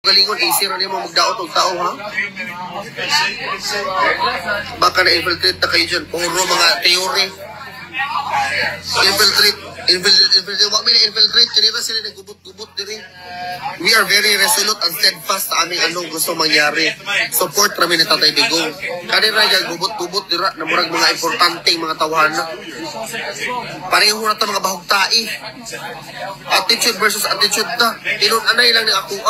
Galingon, easy rin mo magdaot og tao, ha? Baka na-infiltrate na kayo dyan. Puro mga theory. Infiltrate. Wag may na-infiltrate. Kanina sila nagubot-gubot din. We are very resolute and steadfast sa aming anong gusto mangyari. Support kami ni Tatay Digong. Kanina yung gubot-gubot dira na murag mga importanteng mga tawanan. Pareho na ito mga bahugtai. Attitude versus attitude na. Tinun-anay lang ni ako,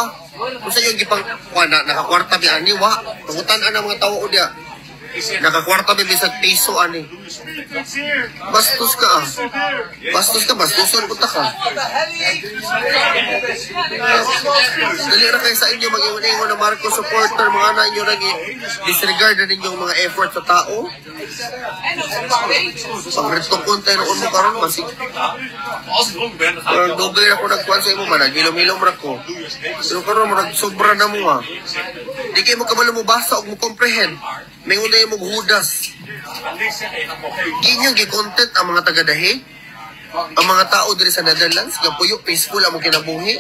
kung sa iyo gipang nakakwarta bi ani wa tungutan ana mga tawo dia nakakwarta bi bisag piso ani bastos ka bastoson punta ka dali ra kay sa inyo mag-ingon na Marcos supporter mga ana inyo lagi disregard na ninyong mga effort sa tao pagretokon tayo noon mo karon masig dugay ako nagkuhan sa imo man nagilom-ilom ra ko pero karon mo nagsobra na mo di kayo mo kabalo mo basa o mo comprehend may unay mo hudas ginyong gi-content ang mga taga-dahi ang mga tao diri sa Netherlands gapuyo peaceful ang kinabuhi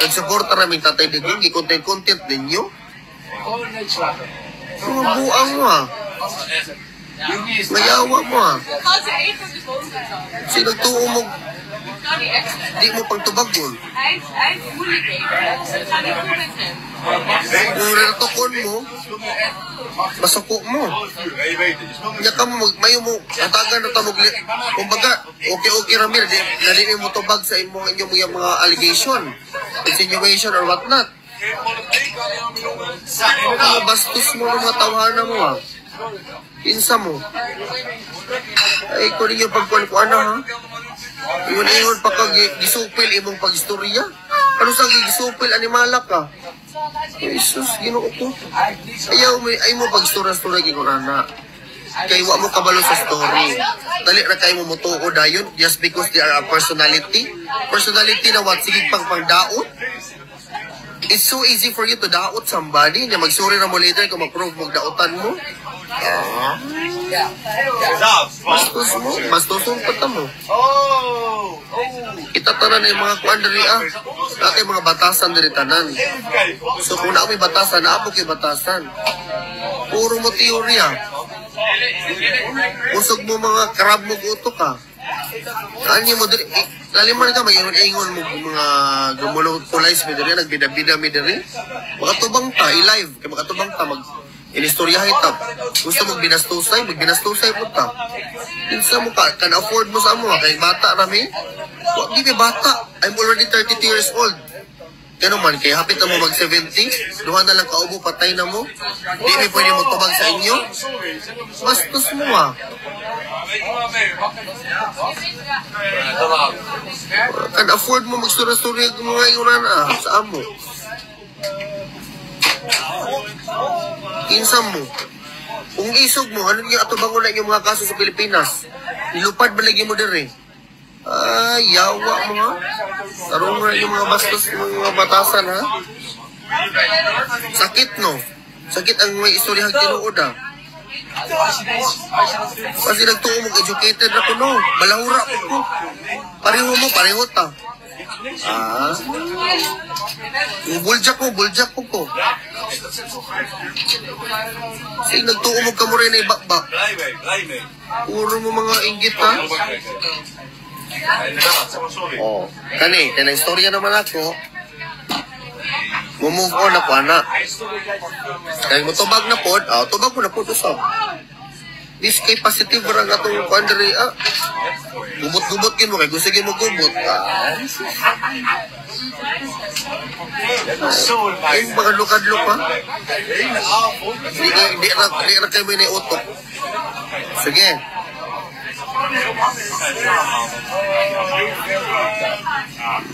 nagsuporta raming Tatay Digong gi-content ninyo mga buang mo mayawa mo sinagtuo mo di mo pagtubagon kung retokon mo masuko mo niya ka mo mayo mo atagan na tamog kumbaga okay ramir dali mo tubag sa inyong mga allegation insinuation or what not bastos mo mga tawanan mo kinsa mo ay ko ninyo pagkuhan ha iyon pa kag gisupil imong pagistorya ano sa gisupil animala ka Jesus Ginoo ko ayaw ay mo pagistorya gyud ana kay wa mo kabalo sa story dali ra kay mo mutuo dayon just because they are a personality na what sige pangdaot. It's so easy for you to daot somebody na magsuri na mo later kung mag-prove mo daotan mo. Bastoson pata mo. Kita tanan yung mga kuan diri Dati mga batasan diri tanan. So kung na may batasan, naapo kay batasan. Puro mo teorya. Usog mo mga krab mo utok ka. Ano mo diri laliman ka mag-ingon mo mga gumulong-pulize mi diri nagbida-bida mi diri. Makatubang ta i-live kay makatubang ta inistoryahin ta. Gusto mo binastusay po ta. Kinsa mo ka can afford mo sa amo kay bata rami. Wa di bata. I'm already 32 years old. Kano man kay hapit na mo mag 70, duha na lang kaubo patay na mo. Di mi pwede mo tubag sa inyo. Bastos mo Can afford mo magsura-sura mga iunan sa amo. Kinsa mo. Kung isog mo, ano yung atubangon na yung mga kaso sa Pilipinas? Nilupad ba lagi mo diri? Yawa mo Tarong nga yung mga bastos mga batasan Sakit no? Sakit ang may istoryahang tinuod Kasi nagtuo mong educated na ko no? Balahura ko pareho ta buljak ko Kasi nagtuo mong kamuray na ibakbak Puro mo mga inggit Kanang istorya naman ako move on ako anak kaya mo tubag na pod tubag ko na pod usap this kay positive ra nga itong kuandari gubot-gubot kin mo kay gusto mo gubot yung mga lukad-luk di ra kayo may utok sige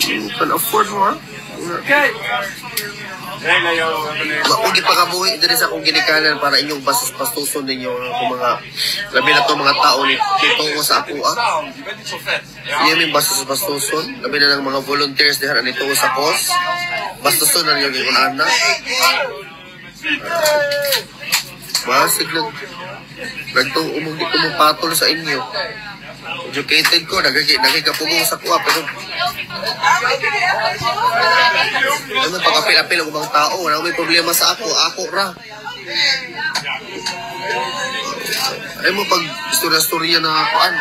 you can afford mo Kung ipakabuhi din sa akong ginikanan para inyong bastuson ninyo kung mga labi na to mga tao nito sa ako Iyan yung bastuson labi na ng mga volunteers dihan nito sa cause bastuson na ninyo yung anak basig nagtong umugit patol sa inyo Educated ko, nagkikapugong sa kuha, pero ano, pagkapil-apil ang ibang tao, wala may problema sa ako ra. Ay mo pag istorya-storya na kuan.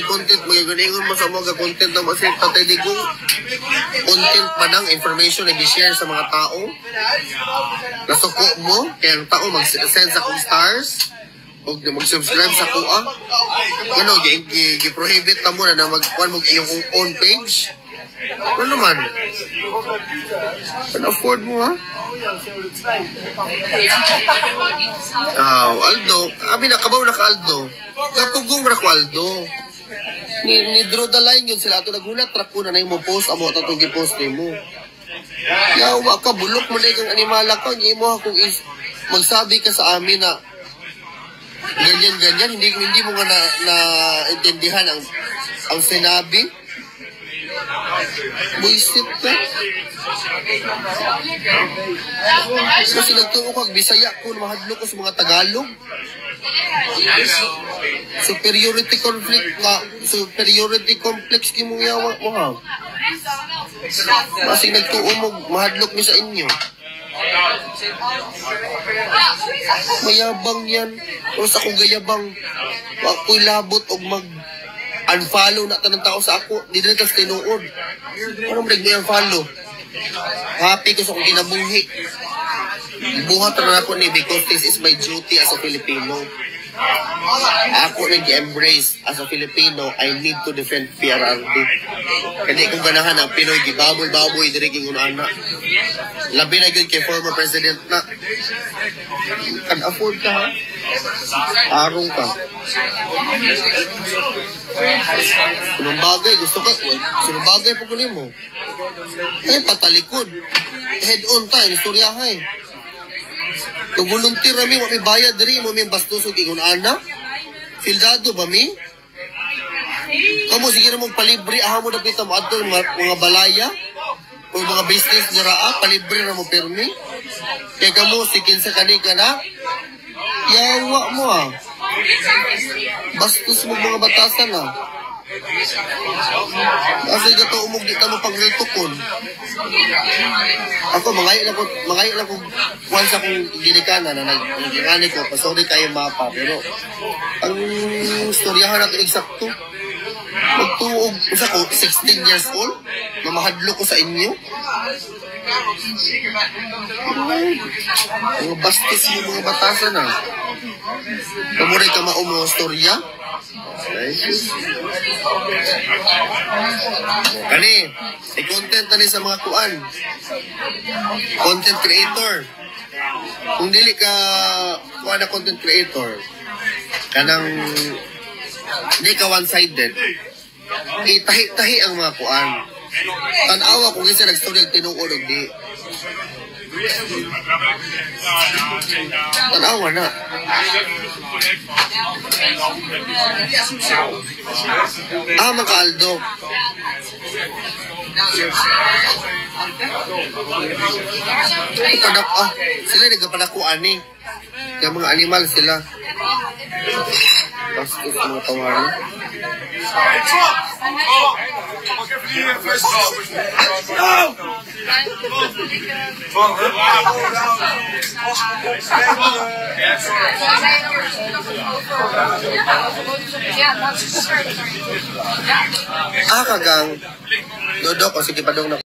Content, magaganingon mo sa mga content na masip tatay di ko. Content pa ng information na i-share sa mga tao. Nasuko mo, kaya ang tao mag-send sa kong stars o mag-subscribe sa kuha. Ano, gi-prohibit na mo na mag-kuhan mo iyong own page. Ano naman? Can-afford mo, ha? Aldo. Abi na, kabaw na ka, Aldo. Kapugong ra ko, Aldo. Ni draw the line yun sila. Ito nagulat, track ko na na yung post. Amo, ito itong post mo. Yawa ka, bulok mo na yung animala ka. Hindi mo akong magsabi ka sa amin na ganyan. Hindi mo nga na-intindihan ang sinabi. Buisit ka. Kasi nagtuo kag Bisaya ko, mahadlo ko sa mga Tagalog. Superiority complex ki mong yawa mo, ha? Kasi nagtuo mo, mahadlok mi sa inyo. Mayabang yan. O sa kong gayabang, ako'y labot o unfollow na tanang tao sa ako. Di na tas tinuod. Ano mo rin unfollow? Happy ko sa kong kinabuhi. Buhat na ako ni because this is my duty as a Filipino. Ako nag-embrace as a Filipino, I need to defend PRRD. Kasi kung ganahan ang Pinoy, gibaboy-baboy, diriging unana. Labi na yun kay former president na. Can afford ka, ha? Arong ka. Sunong bagay, gusto ka, sunong bagay po kunin mo. Eh, patalikod. Head on tayo, istoryahay. Kung volunteer kami, may bayad rin mo, may bastos o kingun ana. Fildado ba mi? Kamu, sige na mong palibre, aha mo na pita mo ato mga balaya o mga business na raa, palibre na mo permi. Kaya kamu, sikin sa kanika na, yawa mo, ah. Bastos mo mga batasan, ah. Kasi gato umog di ka mo pagretukon. Ako, mangayi lang ko once akong ginikanan na nagingani ko, pasori kayo mapa. Pero, ang istoryahan natin eksakto. Magtuog, isa ko, 16 years old, mamahadlo ko sa inyo. Mga bastos yung mga batasan, ah. Kamuray ka maumong storya. Kani, i-content na sa mga kuan. Content creator. Kung dili ka kuan na content creator, kanang di ka one-sided, itahi-tahi ang mga kuan. Tanawa kung isa nag-story tinuod og di. Tanawa na. Mga Aldo. Sila nagpadakuan ni. Kaya mga animal sila. Bastos mga tawaran. Kagang. Dodok o sige padong na.